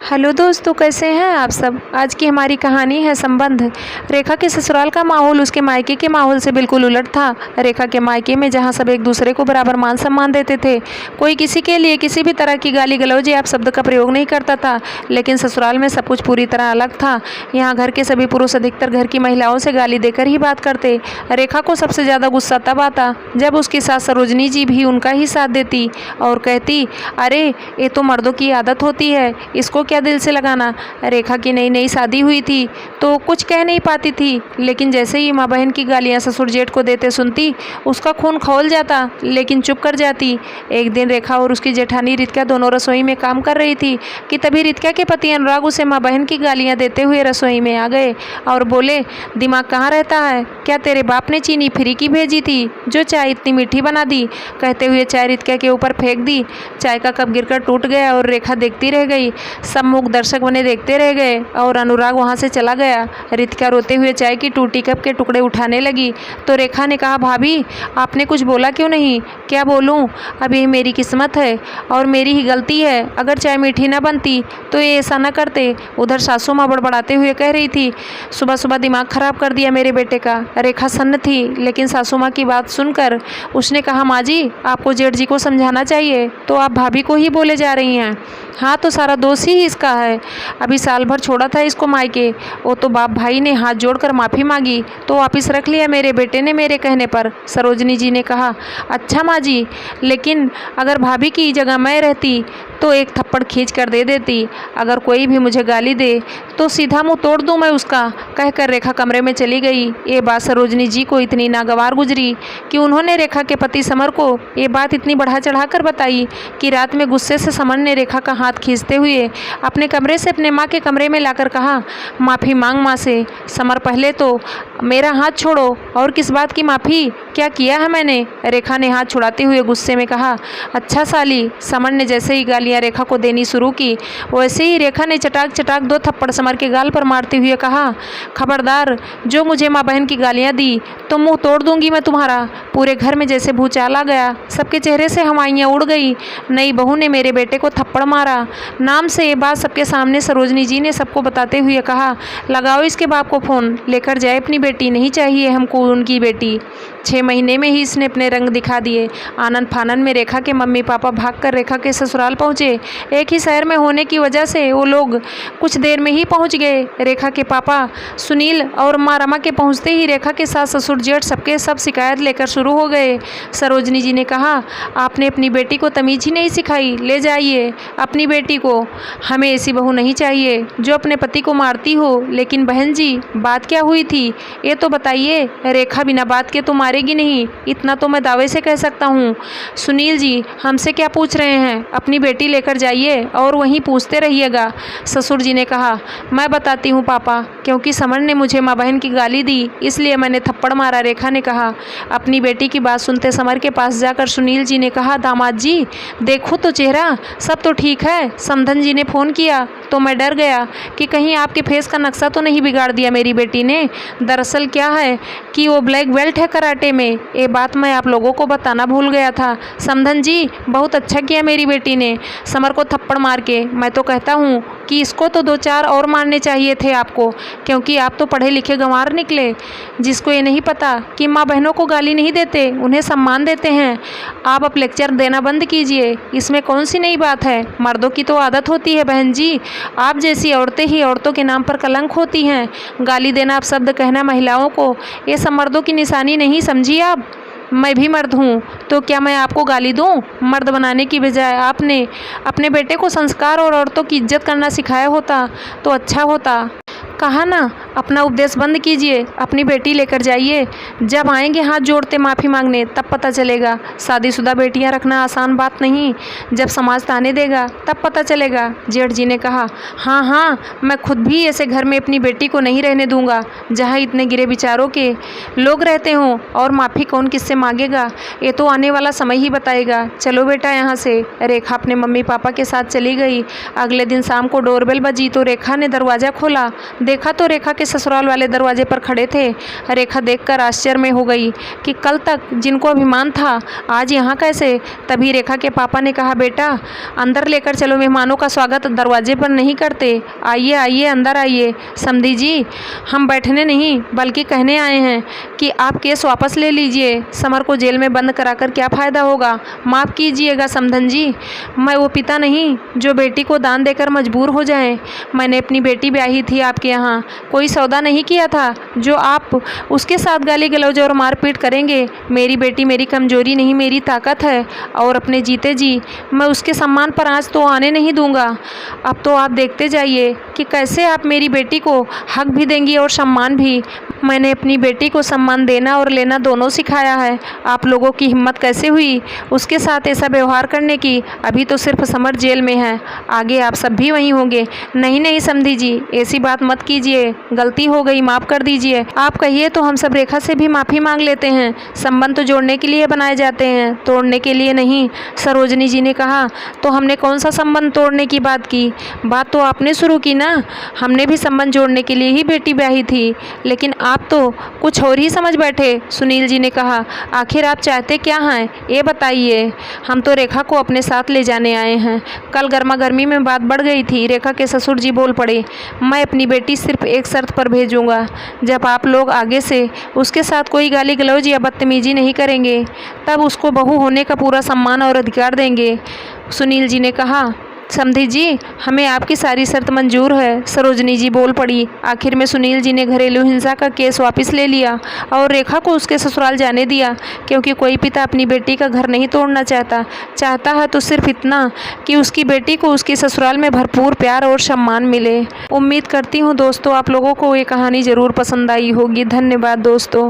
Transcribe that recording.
Hello दोस्तों, कैसे हैं आप सब। आज की हमारी कहानी है संबंध। रेखा के ससुराल का माहौल उसके मायके के माहौल से बिल्कुल उलट था। रेखा के मायके में जहां सब एक दूसरे को बराबर मान सम्मान देते थे, कोई किसी के लिए किसी भी तरह की गाली गलौज या शब्द का प्रयोग नहीं करता था, लेकिन ससुराल में सब कुछ पूरी तरह अलग था। यहाँ घर के सभी पुरुष अधिकतर घर की महिलाओं से गाली देकर ही बात करते। रेखा को सबसे ज़्यादा गुस्सा तब आता जब उसकी सास सरोजनी जी भी उनका ही साथ देती और कहती, अरे ये तो मर्दों की आदत होती है, इसको क्या दिल से लगाना। रेखा की नई नई शादी हुई थी तो कुछ कह नहीं पाती थी, लेकिन जैसे ही माँ बहन की गालियाँ ससुर जेठ को देते सुनती, उसका खून खौल जाता, लेकिन चुप कर जाती। एक दिन रेखा और उसकी जेठानी रितिका दोनों रसोई में काम कर रही थी कि तभी रितिका के पति अनुराग उसे माँ बहन की गालियाँ देते हुए रसोई में आ गए और बोले, दिमाग कहाँ रहता है, क्या तेरे बाप ने चीनी फ्री की भेजी थी जो चाय इतनी मीठी बना दी। कहते हुए चाय रितिका के ऊपर फेंक दी। चाय का कप गिरकर टूट गया और रेखा देखती रह गई। सब मूक दर्शक बने देखते रह गए और अनुराग वहां से चला गया। रितिका रोते हुए चाय की टूटी कप के टुकड़े उठाने लगी तो रेखा ने कहा, भाभी आपने कुछ बोला क्यों नहीं। क्या बोलूं, अब ये मेरी किस्मत है और मेरी ही गलती है। अगर चाय मीठी ना बनती तो ये ऐसा ना करते। उधर सासू माँ बड़बड़ाते हुए कह रही थी, सुबह सुबह दिमाग खराब कर दिया मेरे बेटे का। रेखा सन्न थी, लेकिन सासू माँ की बात सुनकर उसने कहा, माँ जी आपको जेठ जी को समझाना चाहिए, तो आप भाभी को ही बोले जा रही हैं। हाँ तो सारा दोष ही इसका है। अभी साल भर छोड़ा था इसको मायके, वो तो बाप भाई ने हाथ जोड़कर माफ़ी मांगी तो वापस रख लिया मेरे बेटे ने मेरे कहने पर। सरोजनी जी ने कहा, अच्छा माँ जी, लेकिन अगर भाभी की जगह मैं रहती तो एक थप्पड़ खींच कर दे देती। अगर कोई भी मुझे गाली दे तो सीधा मुंह तोड़ दूं मैं उसका। कहकर रेखा कमरे में चली गई। ये बात सरोजनी जी को इतनी नागवार गुजरी कि उन्होंने रेखा के पति समर को ये बात इतनी बढ़ा चढ़ा कर बताई कि रात में गुस्से से समर ने रेखा का हाथ खींचते हुए अपने कमरे से अपने माँ के कमरे में लाकर कहा, माफ़ी मांग माँ से। समर, पहले तो मेरा हाथ छोड़ो, और किस बात की माफ़ी, क्या किया है मैंने। रेखा ने हाथ छुड़ाते हुए गुस्से में कहा, अच्छा साली। समर ने जैसे ही गालियाँ रेखा को देनी शुरू की, वैसे ही रेखा ने चटाक चटाक 2 थप्पड़ समर के गाल पर मारते हुए कहा, खबरदार जो मुझे माँ बहन की गालियाँ दी तो मुंह तोड़ दूंगी मैं तुम्हारा। पूरे घर में जैसे भूचाल आ गया, सबके चेहरे से हवाइयाँ उड़ गई। नई बहू ने मेरे बेटे को थप्पड़ मारा। नाम से ये बात सबके सामने सरोजनी जी ने सबको बताते हुए कहा, लगाओ इसके बाप को फ़ोन, लेकर जाए अपनी बेटी, नहीं चाहिए हमको उनकी बेटी। 6 महीने में ही इसने अपने रंग दिखा दिए। आनंद फानन में रेखा के मम्मी पापा भागकर रेखा के ससुराल पहुँचे। एक ही शहर में होने की वजह से वो लोग कुछ देर में ही पहुँच गए। रेखा के पापा सुनील और माँ रमा के पहुँचते ही रेखा के सास ससुर जेठ सबके सब शिकायत लेकर शुरू हो गए। सरोजनी जी ने कहा, आपने अपनी बेटी को तमीज़ ही नहीं सिखाई, ले जाइए अपनी बेटी को। हमें ऐसी बहू नहीं चाहिए जो अपने पति को मारती हो। लेकिन बहन जी बात क्या हुई थी ये तो बताइए। रेखा बिना बात के तो मारेगी नहीं, इतना तो मैं दावे से कह सकता हूँ। सुनील जी हमसे क्या पूछ रहे हैं, अपनी बेटी लेकर जाइए और वहीं पूछते रहिएगा। ससुर जी ने कहा, मैं बताती हूँ पापा, क्योंकि समर ने मुझे माँ बहन की गाली दी इसलिए मैंने थप्पड़ मारा। रेखा ने कहा। अपनी बेटी की बात सुनते समर के पास जाकर सुनील जी ने कहा, दामाद जी देखो तो चेहरा, सब तो ठीक है। समधन जी ने फ़ोन किया तो मैं डर गया कि कहीं आपके फेस का नक्शा तो नहीं बिगाड़ दिया मेरी बेटी ने। दरअसल क्या है कि वो ब्लैक बेल्ट है कराटे में। ये बात मैं आप लोगों को बताना भूल गया था। समधन जी बहुत अच्छा किया मेरी बेटी ने समर को थप्पड़ मार के। मैं तो कहता हूँ कि इसको तो 2-4 और मारने चाहिए थे आपको, क्योंकि आप तो पढ़े लिखे गंवार निकले, जिसको ये नहीं पता कि माँ बहनों को गाली नहीं देते, उन्हें सम्मान देते हैं। आप अब लेक्चर देना बंद कीजिए, इसमें कौन सी नई बात है। मर्दों की तो आदत होती है बहन जी, आप जैसी औरतें ही औरतों के नाम पर कलंक होती हैं। गाली देना, अपशब्द कहना महिलाओं को, ये सब मर्दों की निशानी नहीं समझी आप। मैं भी मर्द हूँ तो क्या मैं आपको गाली दूँ। मर्द बनाने की बजाय आपने अपने बेटे को संस्कार और औरतों की इज्जत करना सिखाया होता तो अच्छा होता। कहा ना, अपना उपदेश बंद कीजिए, अपनी बेटी लेकर जाइए। जब आएंगे हाथ जोड़ते माफ़ी मांगने तब पता चलेगा। शादीशुदा बेटियां रखना आसान बात नहीं, जब समाज ताने देगा तब पता चलेगा। जेठ जी ने कहा, हाँ हाँ मैं खुद भी ऐसे घर में अपनी बेटी को नहीं रहने दूंगा जहाँ इतने गिरे विचारों के लोग रहते हों, और माफ़ी कौन किससे मांगेगा ये तो आने वाला समय ही बताएगा। चलो बेटा यहाँ से। रेखा अपने मम्मी पापा के साथ चली गई। अगले दिन शाम को डोरबेल बजी तो रेखा ने दरवाज़ा खोला। देखा तो रेखा के के ससुराल वाले दरवाजे पर खड़े थे। रेखा देखकर आश्चर्य में हो गई कि कल तक जिनको अभिमान था आज यहाँ कैसे। तभी रेखा के पापा ने कहा, बेटा अंदर लेकर चलो, मेहमानों का स्वागत दरवाजे पर नहीं करते। आइए आइए अंदर आइए। समधी जी, हम बैठने नहीं बल्कि कहने आए हैं कि आप केस वापस ले लीजिए। समर को जेल में बंद कराकर क्या फ़ायदा होगा। माफ़ कीजिएगा समधन जी, मैं वो पिता नहीं जो बेटी को दान देकर मजबूर हो जाए। मैंने अपनी बेटी ब्याही थी आपके यहाँ, कोई सौदा नहीं किया था जो आप उसके साथ गाली गलौज और मारपीट करेंगे। मेरी बेटी मेरी कमजोरी नहीं, मेरी ताकत है और अपने जीते जी मैं उसके सम्मान पर आँच तो आने नहीं दूंगा। अब तो आप देखते जाइए कि कैसे आप मेरी बेटी को हक भी देंगी और सम्मान भी। मैंने अपनी बेटी को सम्मान देना और लेना दोनों सिखाया है। आप लोगों की हिम्मत कैसे हुई उसके साथ ऐसा व्यवहार करने की। अभी तो सिर्फ समर जेल में है, आगे आप सब भी वहीं होंगे। नहीं नहीं समधी जी, ऐसी बात मत कीजिए, गलती हो गई, माफ़ कर दीजिए। आप कहिए तो हम सब रेखा से भी माफ़ी मांग लेते हैं। संबंध तो जोड़ने के लिए बनाए जाते हैं, तोड़ने के लिए नहीं। सरोजनी जी ने कहा, तो हमने कौन सा संबंध तोड़ने की बात की। बात तो आपने शुरू की ना। हमने भी संबंध जोड़ने के लिए ही बेटी ब्याही थी, लेकिन आप तो कुछ और ही समझ बैठे। सुनील जी ने कहा, आखिर आप चाहते क्या हैं ये बताइए। हम तो रेखा को अपने साथ ले जाने आए हैं। कल गर्मा गर्मी में बात बढ़ गई थी। रेखा के ससुर जी बोल पड़े, मैं अपनी बेटी सिर्फ एक शर्त पर भेजूंगा, जब आप लोग आगे से उसके साथ कोई गाली गलौज या बदतमीजी नहीं करेंगे तब उसको बहू होने का पूरा सम्मान और अधिकार देंगे। सुनील जी ने कहा, समधी जी हमें आपकी सारी शर्त मंजूर है। सरोजनी जी बोल पड़ी। आखिर में सुनील जी ने घरेलू हिंसा का केस वापस ले लिया और रेखा को उसके ससुराल जाने दिया, क्योंकि कोई पिता अपनी बेटी का घर नहीं तोड़ना चाहता है तो सिर्फ इतना कि उसकी बेटी को उसके ससुराल में भरपूर प्यार और सम्मान मिले। उम्मीद करती हूँ दोस्तों आप लोगों को ये कहानी ज़रूर पसंद आई होगी। धन्यवाद दोस्तों।